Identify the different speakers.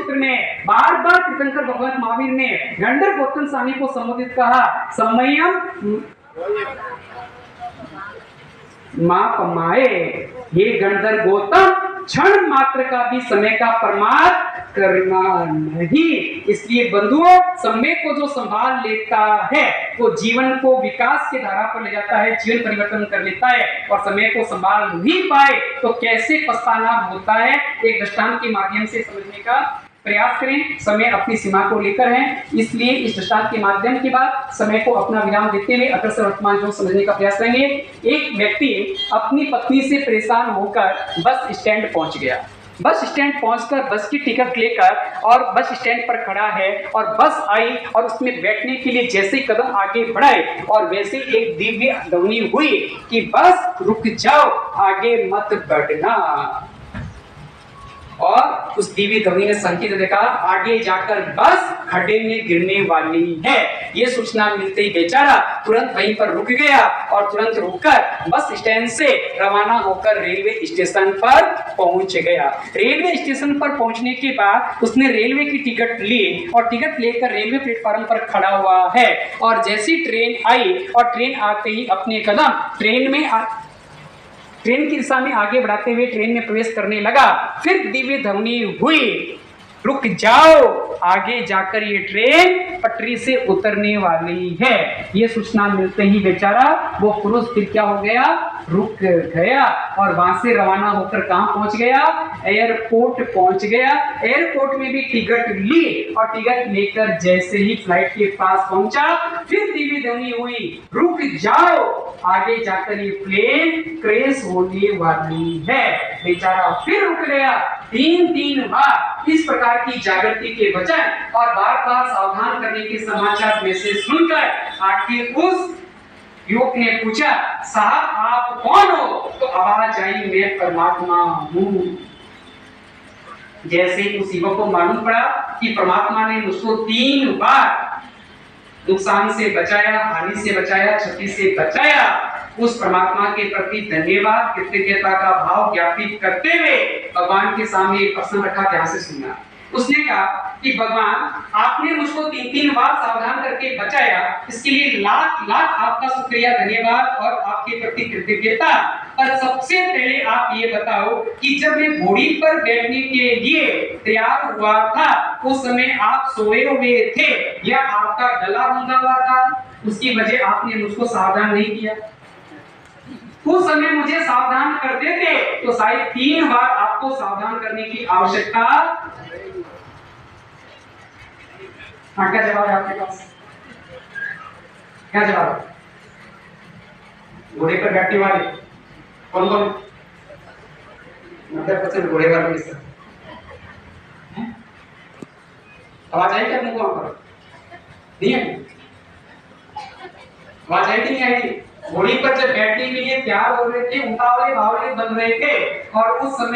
Speaker 1: सूत्र में बार बार तीर्थंकर भगवत महावीर ने गंधर्व गौतम स्वामी को संबोधित कहा, समयम मां कमाए। ये गंधर्व गौतम क्षण मात्र का भी समय का प्रमाद करना नहीं। इसलिए बंधुओं, समय को जो संभाल लेता है वो जीवन को विकास के धारा पर ले जाता है, जीवन परिवर्तन कर लेता है। और समय को संभाल नहीं पाए तो कैसे पछताना होता है, एक दृष्टांत के माध्यम से समझने का प्रयास करें। समय अपनी सीमा को लेकर है, इसलिए इस दृष्टांत के माध्यम के बाद समय को अपना विराम देते हुए अग्रसर वर्तमान जो समझने का प्रयास करेंगे। एक व्यक्ति अपनी पत्नी से परेशान होकर बस स्टैंड पहुंच गया। बस स्टैंड पहुंचकर बस की टिकट लेकर और बस स्टैंड पर खड़ा है और बस आई और उसमें बैठने के लिए जैसे कदम आगे बढ़ाए और वैसे एक दिव्य ध्वनि हुई कि बस रुक जाओ, आगे मत बढ़ना। और उस दिव्य ध्वनि ने संकेत देखा, आगे जाकर बस खड्डे में गिरने वाली है। ये सूचना मिलते ही बेचारा तुरंत वहीं पर रुक गया और तुरंत रुककर बस स्टैंड से रवाना होकर रेलवे स्टेशन पर पहुंच गया। रेलवे स्टेशन पर पहुंचने के बाद उसने रेलवे की टिकट ली और टिकट लेकर रेलवे प्लेटफॉर्म पर खड़ा हुआ है। और जैसी ट्रेन आई और ट्रेन आते ही अपने कदम ट्रेन की दिशा में आगे बढ़ाते हुए ट्रेन में प्रवेश करने लगा। फिर दिव्य ध्वनि हुई, रुक जाओ, आगे जाकर ये ट्रेन पटरी से उतरने वाली है। ये सूचना मिलते ही बेचारा वो पुरुष फिर क्या हो गया, रुक गया और वहां से रवाना होकर कहां पहुंच गया, एयरपोर्ट पहुंच गया। एयरपोर्ट में भी टिकट ली और टिकट लेकर जैसे ही फ्लाइट के पास पहुंचा फिर दिव्य ध्वनि हुई, रुक जाओ, आगे जाकर ये प्लेन क्रैश होने वाली है। बेचारा फिर रुक गया। तीन बार इस प्रकार की जागृति के वचन और बार बार सावधान करने के समाचार मैसेज सुनकर आखिर उस युवक ने पूछा, साहब आप कौन हो? तो आवाज आई, मैं परमात्मा हूं। जैसे उस युवक को मालूम पड़ा कि परमात्मा ने उसको 3 बार नुकसान से बचाया, हानि से बचाया, क्षति से बचाया, उस परमात्मा के प्रति धन्यवाद कृतज्ञता का भाव ज्ञापित करते हुए भगवान के सामने एक प्रश्न रखा, ध्यान से सुनना। उसने कहा कि भगवान आपने मुझको 3 बार सावधान करके बचाया, इसके लिए लाख लाख आपका शुक्रिया, धन्यवाद और आपके प्रति कृतज्ञता। पर सबसे पहले आप ये बताओ कि जब मैं घोड़ी पर बैठने के लिए तैयार हुआ था उस समय आप सोए हुए थे या आपका गला बंधा हुआ था? उसकी वजह आपने मुझको सावधान नहीं किया। उस समय मुझे सावधान करते थे तो शायद 3 बार आपको सावधान करने की आवश्यकता। हाँ, क्या जवाब है आपके पास? क्या जवाब है? घोड़े पर बैठने वाले कौन कौन? 90% घोड़े वाले सर। आवाज आई क्या तुमको? वहां पर नहीं आई? आवाज आई कि नहीं आई? घोड़ी पर जब बैठने के लिए तैयार हो रहे थे, उतावले बावले बन रहे थे और उस समय